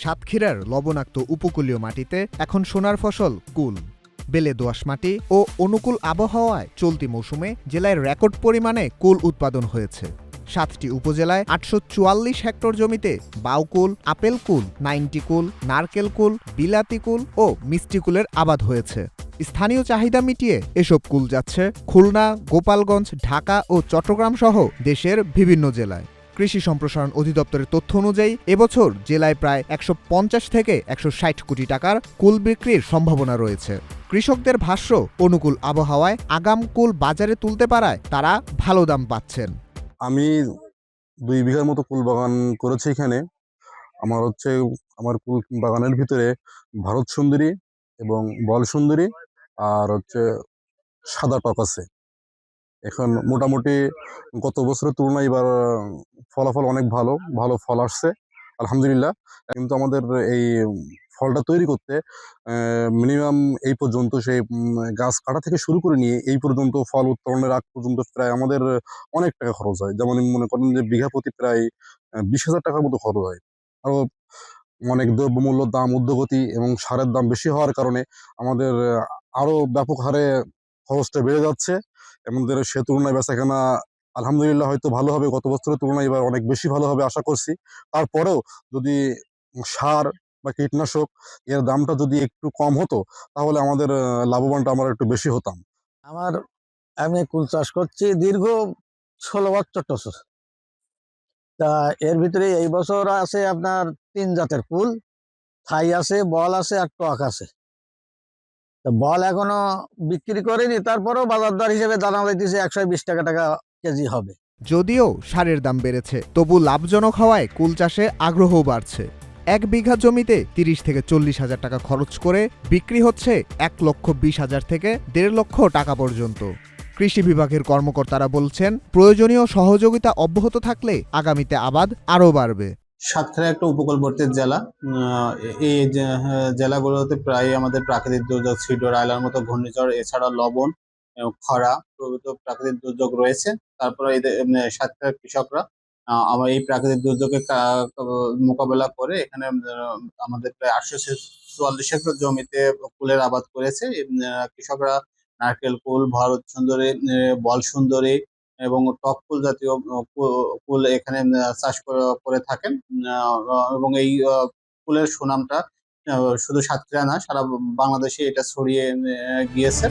সাতক্ষীরার লবণাক্ত উপকূলীয় মাটিতে এখন সোনার ফসল কুল। বেলে দোআঁশ মাটি ও অনুকূল আবহাওয়ায় চলতি মৌসুমে জেলায় রেকর্ড পরিমাণে কুল উৎপাদন হয়েছে। ৭টি উপজেলায় ৮৪৪ হেক্টর জমিতে বাউকুল, আপেল কুল, 90 কুল, নারকেল কুল, বিলাতি কুল ও মিষ্টি কুলের আবাদ হয়েছে। স্থানীয় চাহিদা মিটিয়ে এসব কুল যাচ্ছে খুলনা, গোপালগঞ্জ, ঢাকা ও চট্টগ্রাম সহ দেশের বিভিন্ন জেলায়। কৃষি সম্প্রসারণ অধিদপ্তরের তথ্য অনুযায়ী এবছর জেলায় প্রায় ১৫০ থেকে ১৬০ কোটি টাকার কুল বিক্রির সম্ভাবনা রয়েছে। কৃষকদের ভাষ্য, অনুকূল আবহাওয়ায় আগাম কুল বাজারে তুলতে পারায় তারা ভালো দাম পাচ্ছেন। আমি ২ বিঘার মতো কুল বাগান করেছি এখানে। আমার কুল বাগানের ভিতরে ভারত সুন্দরী এবং বল সুন্দরী আর সাদা টক আছে। এখন মোটামুটি গত বছরের তুলনায় এবার ফলাফল অনেক ভালো, ভালো ফল আসছে আলহামদুলিল্লাহ। কিন্তু আমাদের এই ফলটা তৈরি করতে মিনিমাম এই পর্যন্ত সেই গাছ কাটা থেকে শুরু করে নিয়ে এই পর্যন্ত ফল উত্তোলনের আগ পর্যন্ত প্রায় আমাদের অনেক টাকা খরচ হয়। যেমন মনে করেন যে বিঘা প্রতি প্রায় ২০,০০০ টাকার মতো খরচ হয়। আরও অনেক দ্রব্যমূল্যের দাম ঊর্ধ্বগতি এবং সারের দাম বেশি হওয়ার কারণে আমাদের আরও ব্যাপক হারে খরচটা বেড়ে যাচ্ছে। আমাদের সে তুলনায় বেচাকেনা আলহামদুলিল্লাহ হয়তো ভালো হবে, গত বছরের তুলনায় এবার অনেক বেশি ভালো হবে আশা করছি। তারপরেও যদি সার বা কীটনাশক এর দামটা যদি একটু কম হতো তাহলে আমাদের লাভবানটা আমরা একটু বেশি হতাম। আমি কুল চাষ করছি দীর্ঘ ১৬ বছর। তা এর ভিতরে এই বছর আছে আপনার ৩ জাতের কুল, থাই আছে, বল আছে আর টক আছে। তা বল এখনো বিক্রি করিনি, তারপরেও বাজার দর হিসেবে দানা দিতেছে ১২০ টাকা কেজি হবে। যদিও সারের দাম বেড়েছে, তবু লাভজনক হওয়ায় কুল চাষে আগ্রহও বাড়ছে। ১ বিঘা জমিতে ৩০ থেকে ৪০ হাজার টাকা খরচ করে বিক্রি হচ্ছে ১,২০,০০০ থেকে ১.৫ লক্ষ টাকা পর্যন্ত। কৃষি বিভাগের কর্মকর্তারা বলছেন, প্রয়োজনীয় সহযোগিতা অব্যাহত থাকলে আগামীতে আবাদ আরও বাড়বে। সাতক্ষীরা একটা উপকূলবর্তী জেলা। এই জেলাগুলোতে প্রায় আমাদের প্রাকৃতিক দুর্যোগ, সিডর, আয়লার মতো ঘূর্ণিঝড়, এছাড়া লবণ, খরা প্রভৃতি প্রাকৃতিক দুর্যোগ রয়েছে। তারপরে সাতক্ষীরার কৃষকরা আমার এই প্রাকৃতিক দুর্যোগে মোকাবেলা করে এখানে আমাদের প্রায় ৮৪৪ হেক্টর জমিতে কুলের আবাদ করেছে। কৃষকরা নারকেল কুল, ভারত সুন্দরী, বল সুন্দরী এবং টক ফুল জাতীয় ফুল এখানে চাষ করে থাকেন। এবং এই ফুলের সুনামটা শুধু সাতক্ষীরা না, সারা বাংলাদেশে এটা ছড়িয়ে গিয়েছে।